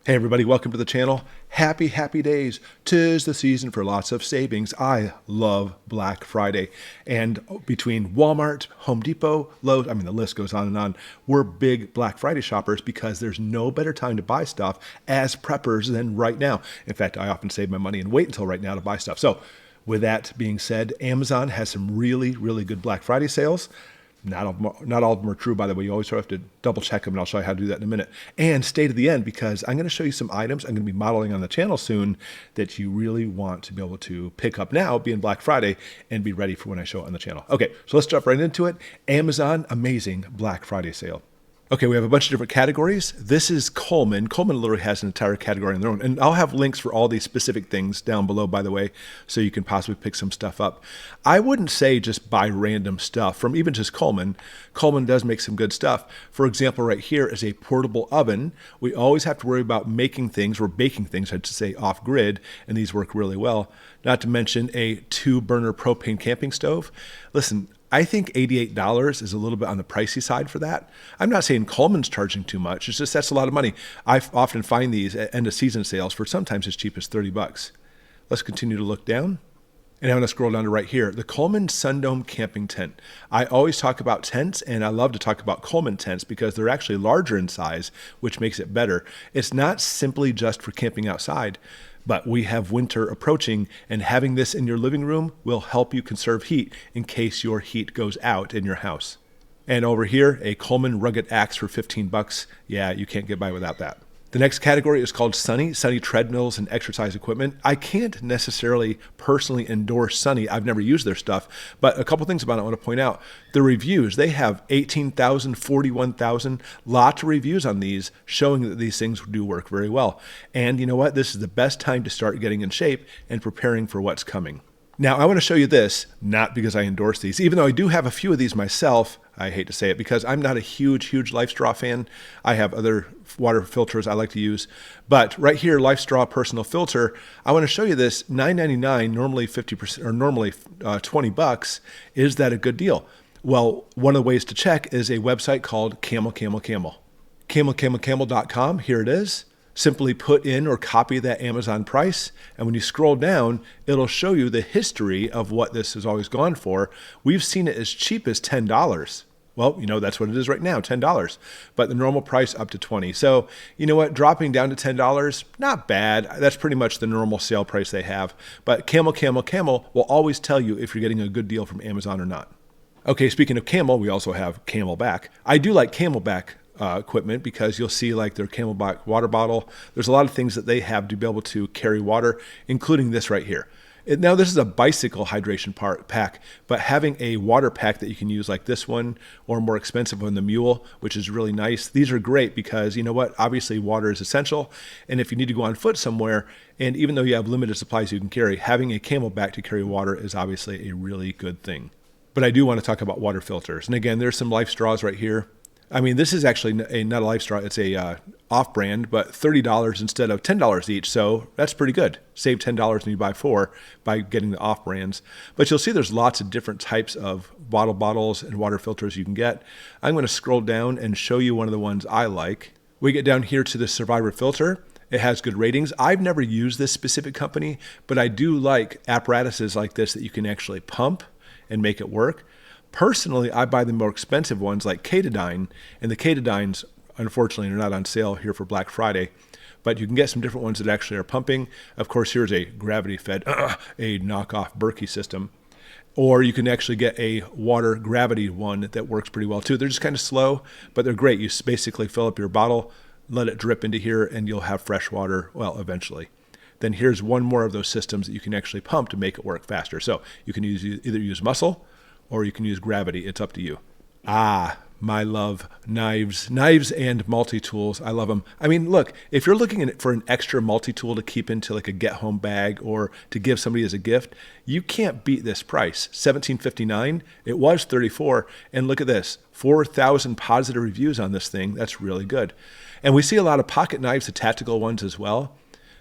Hey everybody, welcome to the channel. Happy days. 'Tis the season for lots of savings. I love Black Friday. And between Walmart, Home Depot, Lowe's, the list goes on and on. We're big Black Friday shoppers because there's no better time to buy stuff as preppers than right now. In fact, I often save my money and wait until right now to buy stuff. So with that being said, Amazon has some really good Black Friday sales. Not all of them are true, by the way. You always have to double check them, and I'll show you how to do that in a minute. And stay to the end because I'm going to show you some items I'm going to be modeling on the channel soon that you really want to be able to pick up now, being Black Friday, and be ready for when I show it on the channel. Okay, so let's jump right into it. Amazon, amazing Black Friday sale. Okay, we have a bunch of different categories. This is Coleman. Coleman literally has an entire category on their own. And I'll have links for all these specific things down below, by the way, so you can possibly pick some stuff up. I wouldn't say just buy random stuff from even just Coleman. Coleman does make some good stuff. For example, right here is a portable oven. We always have to worry about making things, or baking things, I should say, off-grid, and these work really well. Not to mention a 2-burner propane camping stove. Listen, I think $88 is a little bit on the pricey side for that. I'm not saying Coleman's charging too much. It's just that's a lot of money. I often find these at end of season sales for sometimes as cheap as 30 bucks. Let's continue to look down. And I'm going to scroll down to right here, the Coleman Sundome Camping Tent. I always talk about tents, and I love to talk about Coleman tents because they're actually larger in size, which makes it better. It's not simply just for camping outside, but we have winter approaching, and having this in your living room will help you conserve heat in case your heat goes out in your house. And over here, a Coleman rugged axe for 15 bucks. Yeah, you can't get by without that. The next category is called Sunny treadmills and exercise equipment. I can't necessarily personally endorse Sunny. I've never used their stuff, but a couple things about it I want to point out. The reviews, they have 18,000, 41,000, lots of reviews on these showing that these things do work very well. And you know what? This is the best time to start getting in shape and preparing for what's coming. Now, I want to show you this, not because I endorse these, even though I do have a few of these myself. I hate to say it because I'm not a huge LifeStraw fan. I have other water filters I like to use. But right here, LifeStraw personal filter, I want to show you this $9.99, normally 50% or normally 20 bucks. Is that a good deal? Well, one of the ways to check is a website called CamelBak.com. Here it is. Simply put in or copy that Amazon price, and when you scroll down, it'll show you the history of what this has always gone for. We've seen it as cheap as $10. Well, you know, that's what it is right now, $10. But the normal price up to $20. So, you know what, dropping down to $10, not bad. That's pretty much the normal sale price they have. But Camel will always tell you if you're getting a good deal from Amazon or not. Okay, speaking of Camel, we also have CamelBak. I do like CamelBak equipment because you'll see like their CamelBak water bottle. There's a lot of things that they have to be able to carry water, including this right here. Now this is a bicycle hydration pack, but having a water pack that you can use like this one or more expensive one, the Mule, which is really nice. These are great because you know what? Obviously water is essential. And if you need to go on foot somewhere, and even though you have limited supplies you can carry, having a CamelBak to carry water is obviously a really good thing. But I do want to talk about water filters. And again, there's some LifeStraws right here. This is actually not a LifeStraw, it's a off-brand, but $30 instead of $10 each, so that's pretty good. Save $10 when you buy 4 by getting the off-brands. But you'll see there's lots of different types of bottles and water filters you can get. I'm going to scroll down and show you one of the ones I like. We get down here to the Survivor filter. It has good ratings. I've never used this specific company, but I do like apparatuses like this that you can actually pump and make it work. Personally, I buy the more expensive ones like Katadyn, and the Katadyn's, unfortunately, are not on sale here for Black Friday, but you can get some different ones that actually are pumping. Of course, here's a gravity-fed, a knockoff Berkey system, or you can actually get a water gravity one that works pretty well too. They're just kind of slow, but they're great. You basically fill up your bottle, let it drip into here, and you'll have fresh water, well, eventually. Then here's one more of those systems that you can actually pump to make it work faster. So you can either use muscle, or you can use gravity. It's up to you. My love, knives and multi-tools. I love them. Look, if you're looking for an extra multi-tool to keep into like a get-home bag or to give somebody as a gift, you can't beat this price. $17.59. It was $34. And look at this, 4,000 positive reviews on this thing. That's really good. And we see a lot of pocket knives, the tactical ones as well.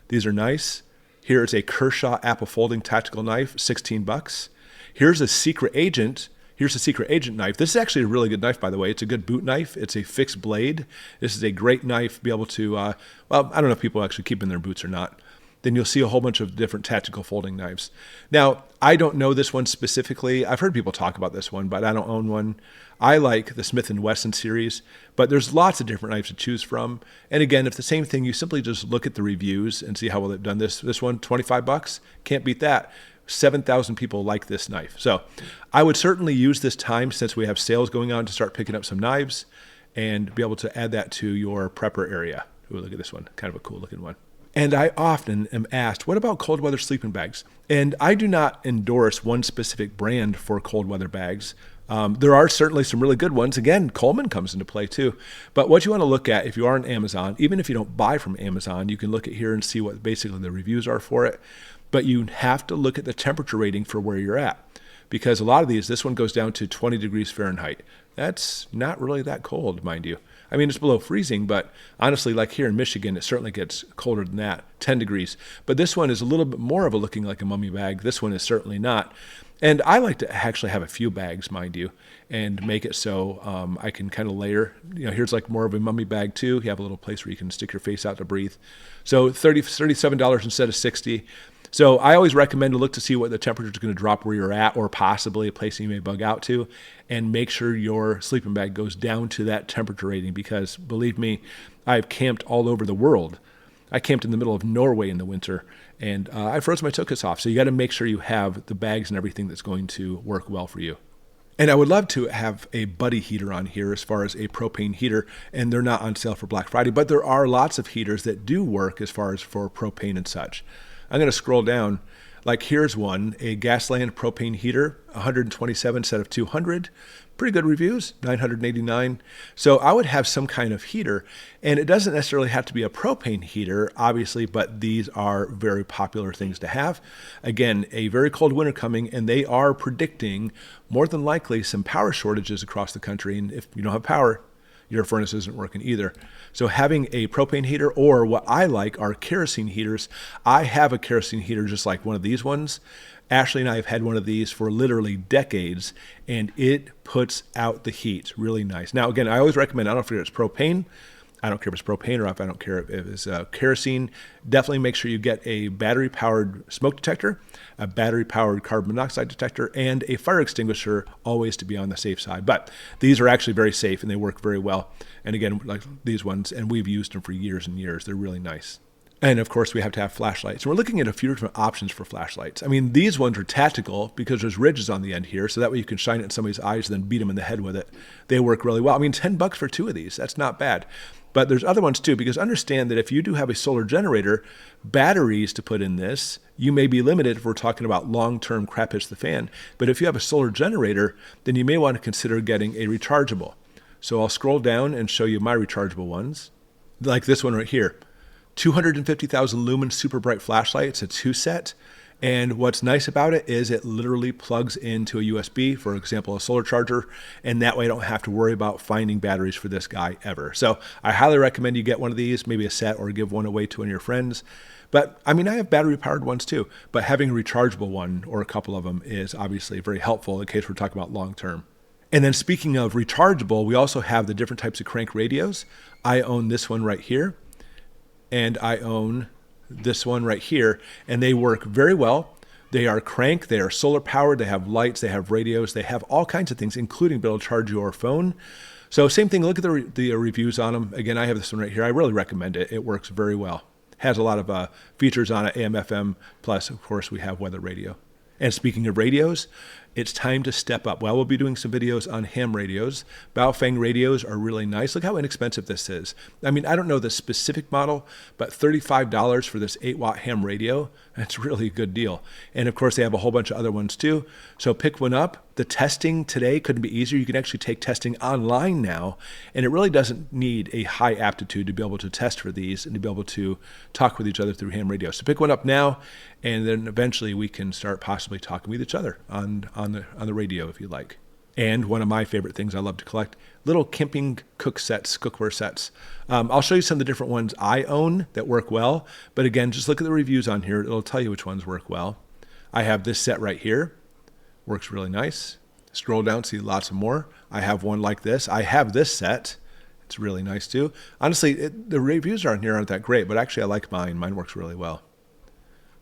These are nice. Here is a Kershaw apple folding tactical knife, 16 bucks. Here's a Secret Agent Here's a Secret Agent knife. This is actually a really good knife, by the way. It's a good boot knife. It's a fixed blade. This is a great knife to be able to, well, I don't know if people actually keep in their boots or not. Then you'll see a whole bunch of different tactical folding knives. Now, I don't know this one specifically. I've heard people talk about this one, but I don't own one. I like the Smith & Wesson series, but there's lots of different knives to choose from. And again, if the same thing, you simply just look at the reviews and see how well they've done this. This one, $25, can't beat that. 7,000 people like this knife. So I would certainly use this time, since we have sales going on, to start picking up some knives and be able to add that to your prepper area. Ooh, look at this one, kind of a cool looking one. And I often am asked, what about cold weather sleeping bags? And I do not endorse one specific brand for cold weather bags. There are certainly some really good ones. Again, Coleman comes into play too. But what you want to look at, if you are on Amazon, even if you don't buy from Amazon, you can look at here and see what basically the reviews are for it. But you have to look at the temperature rating for where you're at. Because a lot of these, this one goes down to 20 degrees Fahrenheit. That's not really that cold, mind you. I mean, it's below freezing, but honestly, like here in Michigan, it certainly gets colder than that, 10 degrees. But this one is a little bit more of a looking like a mummy bag. This one is certainly not. And I like to actually have a few bags, mind you, and make it so I can kind of layer. You know, here's like more of a mummy bag too. You have a little place where you can stick your face out to breathe. So $37 instead of $60. So I always recommend to look to see what the temperature is going to drop where you're at, or possibly a place you may bug out to, and make sure your sleeping bag goes down to that temperature rating, because believe me, I've camped all over the world. I camped in the middle of Norway in the winter, and I froze my tokas off. So you got to make sure you have the bags and everything that's going to work well for you. And I would love to have a buddy heater on here as far as a propane heater, and they're not on sale for Black Friday, but there are lots of heaters that do work as far as for propane and such. I'm going to scroll down. Like here's one, a Gasland propane heater, 127 instead of 200. Pretty good reviews, 989. So I would have some kind of heater, and it doesn't necessarily have to be a propane heater, obviously, but these are very popular things to have. Again, a very cold winter coming, and they are predicting more than likely some power shortages across the country. And if you don't have power, your furnace isn't working either. So having a propane heater, or what I like are kerosene heaters. I have a kerosene heater just like one of these ones. Ashley and I have had one of these for literally decades, and it puts out the heat really nice. Now, again, I always recommend, I don't care if it's propane, I don't care if it's propane, or if I don't care if it's kerosene, definitely make sure you get a battery-powered smoke detector, a battery-powered carbon monoxide detector, and a fire extinguisher, always to be on the safe side. But these are actually very safe, and they work very well. And again, like these ones, and we've used them for years and years. They're really nice. And of course, we have to have flashlights. And we're looking at a few different options for flashlights. I mean, these ones are tactical because there's ridges on the end here, so that way you can shine it in somebody's eyes and then beat them in the head with it. They work really well. I mean, $10 for two of these, that's not bad. But there's other ones too, because understand that if you do have a solar generator, batteries to put in this, you may be limited if we're talking about long-term crap hits the fan. But if you have a solar generator, then you may want to consider getting a rechargeable. So I'll scroll down and show you my rechargeable ones. Like this one right here. 250,000 lumen super bright flashlight. It's a 2-set. And what's nice about it is it literally plugs into a USB, for example, a solar charger. And that way I don't have to worry about finding batteries for this guy ever. So I highly recommend you get one of these, maybe a set, or give one away to one of your friends. But I mean, I have battery powered ones too, but having a rechargeable one or a couple of them is obviously very helpful in case we're talking about long term. And then speaking of rechargeable, we also have the different types of crank radios. I own this one right here. And I own this one right here, and they work very well. They are crank, they are solar powered, they have lights, they have radios, they have all kinds of things, including being able to charge your phone. So same thing, look at the reviews on them. Again, I have this one right here. I really recommend it. It works very well. Has a lot of features on it, AM, FM, plus of course we have weather radio. And speaking of radios, it's time to step up. Well, we'll be doing some videos on ham radios. Baofeng radios are really nice. Look how inexpensive this is. I mean, I don't know the specific model, but $35 for this 8-watt ham radio, that's really a good deal. And of course, they have a whole bunch of other ones too. So pick one up. The testing today couldn't be easier. You can actually take testing online now, and it really doesn't need a high aptitude to be able to test for these and to be able to talk with each other through ham radio. So pick one up now, and then eventually we can start possibly talking with each other on the radio if you like. And one of my favorite things I love to collect, little camping cookware sets. I'll show you some of the different ones I own that work well. But again, just look at the reviews on here. It'll tell you which ones work well. I have this set right here. Works really nice. Scroll down, see lots of more. I have one like this. I have this set. It's really nice too. Honestly, the reviews aren't that great, but actually I like mine. Mine works really well.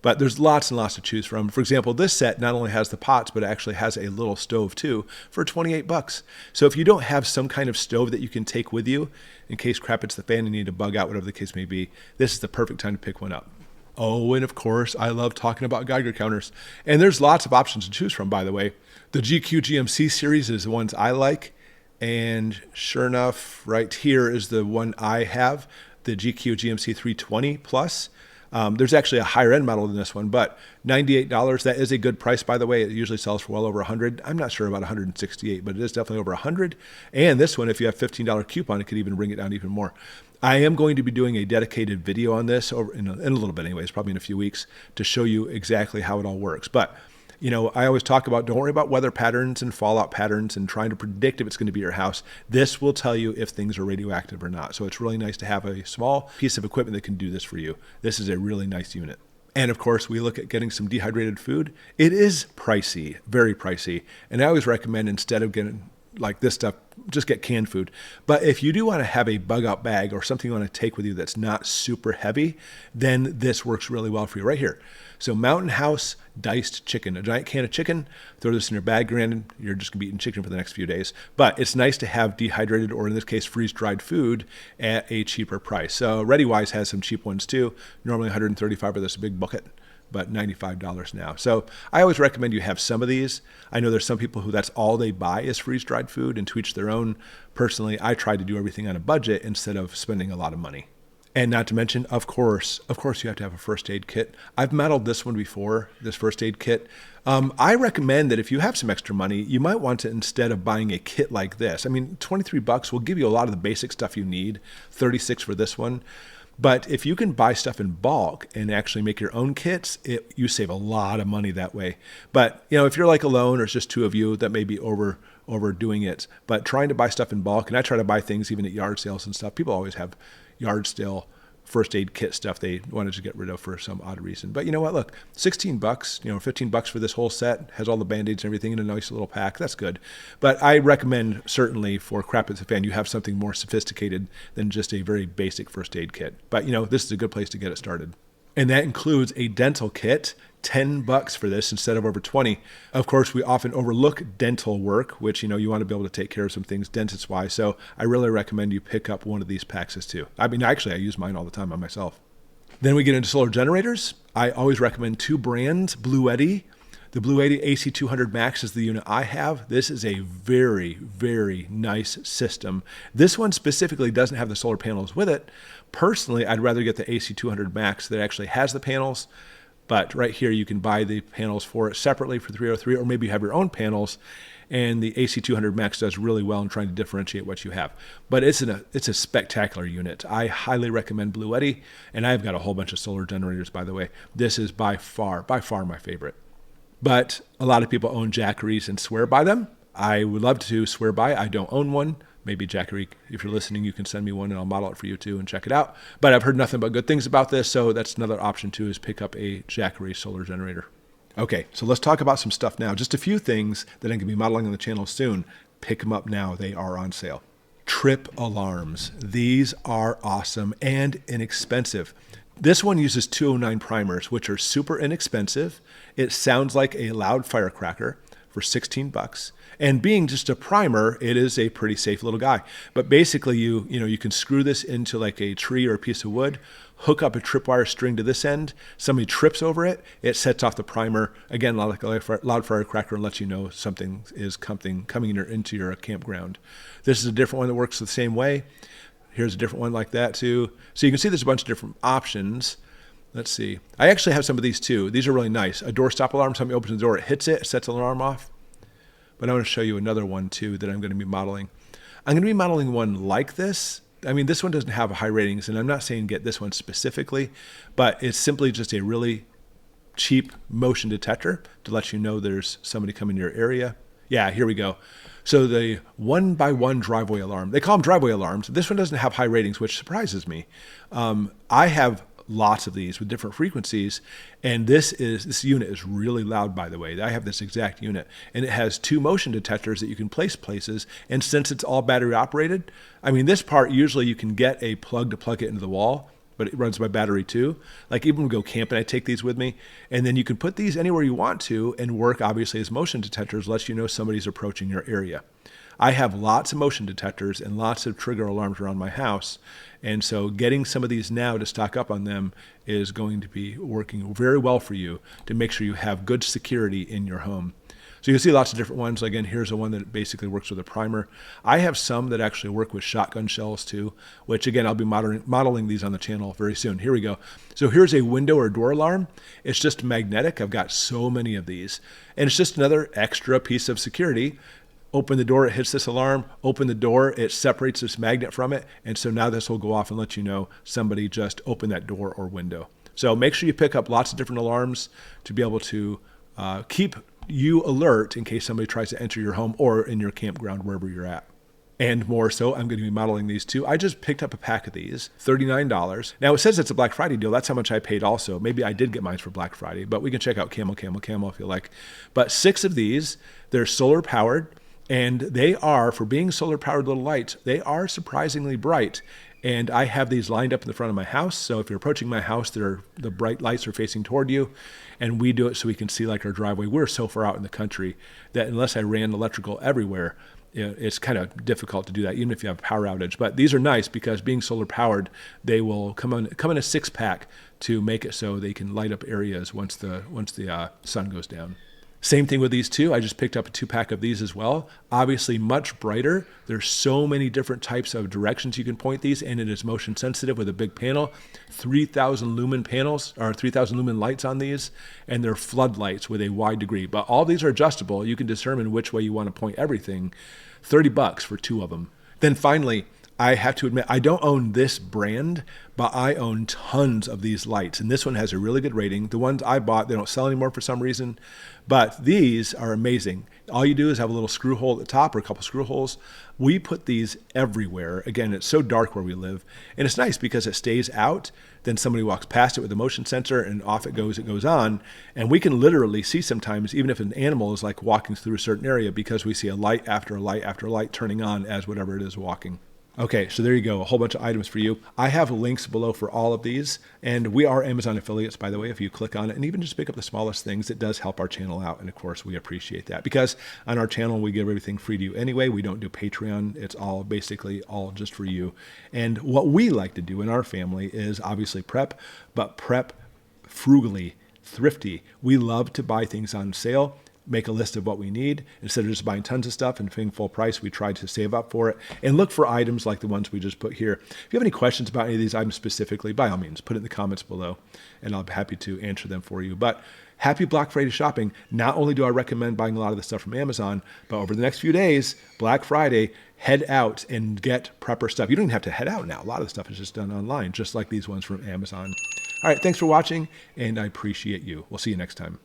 But there's lots and lots to choose from. For example, this set not only has the pots, but it actually has a little stove too for 28 bucks. So if you don't have some kind of stove that you can take with you in case crap hits the fan and you need to bug out, whatever the case may be, this is the perfect time to pick one up. Oh, and of course, I love talking about Geiger counters. And there's lots of options to choose from, by the way. The GQ GMC series is the ones I like. And sure enough, right here is the one I have, the GQ GMC 320 Plus. There's actually a higher end model than this one, but $98, that is a good price, by the way. It usually sells for well over $100. I'm not sure about $168, but it is definitely over $100. And this one, if you have $15 coupon, it could even bring it down even more. I am going to be doing a dedicated video on this over in a little bit anyways, probably in a few weeks, to show you exactly how it all works. But you know, I always talk about don't worry about weather patterns and fallout patterns and trying to predict if it's going to be your house. This will tell you if things are radioactive or not. So it's really nice to have a small piece of equipment that can do this for you. This is a really nice unit. And of course, we look at getting some dehydrated food. It is pricey, very pricey. And I always recommend instead of getting like this stuff, just get canned food. But if you do want to have a bug out bag or something you want to take with you that's not super heavy, then this works really well for you right here. So Mountain House diced chicken, a giant can of chicken, throw this in your bag. Granted, you're just gonna be eating chicken for the next few days, but it's nice to have dehydrated, or in this case, freeze-dried food at a cheaper price. So ReadyWise has some cheap ones too, normally $135 for this big bucket, but $95 now. So I always recommend you have some of these. I know there's some people who that's all they buy is freeze-dried food, and to each their own. Personally, I try to do everything on a budget instead of spending a lot of money. And not to mention, of course, you have to have a first aid kit. I've modeled this one before, this first aid kit. I recommend that if you have some extra money, you might want to, instead of buying a kit like this, I mean, 23 bucks will give you a lot of the basic stuff you need, 36 for this one. But if you can buy stuff in bulk and actually make your own kits, you save a lot of money that way. But you know, if you're like alone or it's just two of you, that may be overdoing it. But trying to buy stuff in bulk, and I try to buy things even at yard sales and stuff. People always have yard sale first aid kit stuff they wanted to get rid of for some odd reason. But you know what? Look, 16 bucks, 15 bucks for this whole set, has all the Band-Aids and everything in a nice little pack. That's good. But I recommend certainly for crap at the fan, you have something more sophisticated than just a very basic first aid kit. But this is a good place to get it started. And that includes a dental kit, 10 bucks for this instead of over 20. Of course, we often overlook dental work, which, you want to be able to take care of some things dentist wise. So I really recommend you pick up one of these packs too. I mean, actually, I use mine all the time on myself. Then we get into solar generators. I always recommend two brands, Bluetti. The Bluetti AC200 Max is the unit I have. This is a very, very nice system. This one specifically doesn't have the solar panels with it. Personally, I'd rather get the AC200 Max that actually has the panels. But right here, you can buy the panels for it separately for $303, or maybe you have your own panels. And the AC200 Max does really well in trying to differentiate what you have. But it's a spectacular unit. I highly recommend Bluetti, and I've got a whole bunch of solar generators, by the way. This is by far my favorite. But a lot of people own Jackeries and swear by them. I would love to swear by. I don't own one. Maybe Jackery, if you're listening, you can send me one and I'll model it for you too and check it out. But I've heard nothing but good things about this, so that's another option too, is pick up a Jackery solar generator. Okay, so let's talk about some stuff now. Just a few things that I'm going to be modeling on the channel soon. Pick them up now. They are on sale. Trip alarms. These are awesome and inexpensive. This one uses 209 primers, which are super inexpensive. It sounds like a loud firecracker for 16 bucks. And being just a primer, it is a pretty safe little guy. But basically, you can screw this into like a tree or a piece of wood, hook up a tripwire string to this end. Somebody trips over it, it sets off the primer. Again, like a loud firecracker, and lets you know something is coming into your campground. This is a different one that works the same way. Here's a different one like that too. So you can see there's a bunch of different options. Let's see. I actually have some of these too. These are really nice. A doorstop alarm. Somebody opens the door, it hits it, sets the alarm off. But I want to show you another one too that I'm going to be modeling. I'm going to be modeling one like this. I mean, this one doesn't have high ratings, and I'm not saying get this one specifically, but it's simply just a really cheap motion detector to let you know there's somebody coming to your area. Yeah, here we go. So the 1x1 driveway alarm, they call them driveway alarms. This one doesn't have high ratings, which surprises me. I have lots of these with different frequencies. And this unit is really loud, by the way. I have this exact unit, and it has 2 motion detectors that you can place places. And since it's all battery operated, I mean, this part usually you can get a plug to plug it into the wall, but it runs by battery too. Like even when we go camping, I take these with me, and then you can put these anywhere you want to and work obviously as motion detectors, lets you know somebody's approaching your area. I have lots of motion detectors and lots of trigger alarms around my house. And so getting some of these now to stock up on them is going to be working very well for you to make sure you have good security in your home. So you'll see lots of different ones. Again, here's a one that basically works with a primer. I have some that actually work with shotgun shells too, which again, I'll be modeling these on the channel very soon. Here we go. So here's a window or door alarm. It's just magnetic. I've got so many of these. And it's just another extra piece of security. Open the door, it hits this alarm. Open the door, it separates this magnet from it. And so now this will go off and let you know somebody just opened that door or window. So make sure you pick up lots of different alarms to be able to keep you alert in case somebody tries to enter your home or in your campground, wherever you're at. And more so, I'm going to be modeling these too. I just picked up a pack of these, $39. Now it says it's a Black Friday deal. That's how much I paid also. Maybe I did get mine for Black Friday, but we can check out Camel if you like. But 6 of these, they're solar powered, and they are, for being solar powered little lights, they are surprisingly bright. And I have these lined up in the front of my house. So if you're approaching my house, the bright lights are facing toward you. And we do it so we can see like our driveway. We're so far out in the country that unless I ran electrical everywhere, it's kind of difficult to do that, even if you have a power outage. But these are nice because being solar powered, they will come in a 6-pack to make it so they can light up areas once the sun goes down. Same thing with these two. I just picked up a 2-pack of these as well. Obviously much brighter. There's so many different types of directions you can point these, and it is motion sensitive with a big panel. 3,000 lumen panels, or 3,000 lumen lights on these, and they're floodlights with a wide degree. But all these are adjustable. You can determine which way you want to point everything. $30 for 2 of them. Then finally, I have to admit, I don't own this brand, but I own tons of these lights. And this one has a really good rating. The ones I bought, they don't sell anymore for some reason, but these are amazing. All you do is have a little screw hole at the top or a couple screw holes. We put these everywhere. Again, it's so dark where we live. And it's nice because it stays out. Then somebody walks past it with a motion sensor and off it goes on. And we can literally see sometimes, even if an animal is like walking through a certain area, because we see a light after a light after a light turning on as whatever it is walking. Okay, so there you go, a whole bunch of items for you. I have links below for all of these, and we are Amazon affiliates, by the way. If you click on it and even just pick up the smallest things, it does help our channel out, and of course, we appreciate that. Because on our channel, we give everything free to you anyway. We don't do Patreon. It's all basically all just for you. And what we like to do in our family is obviously prep, but prep frugally, thrifty. We love to buy things on sale, make a list of what we need. Instead of just buying tons of stuff and paying full price, we try to save up for it and look for items like the ones we just put here. If you have any questions about any of these items specifically, by all means, put it in the comments below and I'll be happy to answer them for you. But happy Black Friday shopping. Not only do I recommend buying a lot of the stuff from Amazon, but over the next few days, Black Friday, head out and get prepper stuff. You don't even have to head out now. A lot of the stuff is just done online, just like these ones from Amazon. All right, thanks for watching, and I appreciate you. We'll see you next time.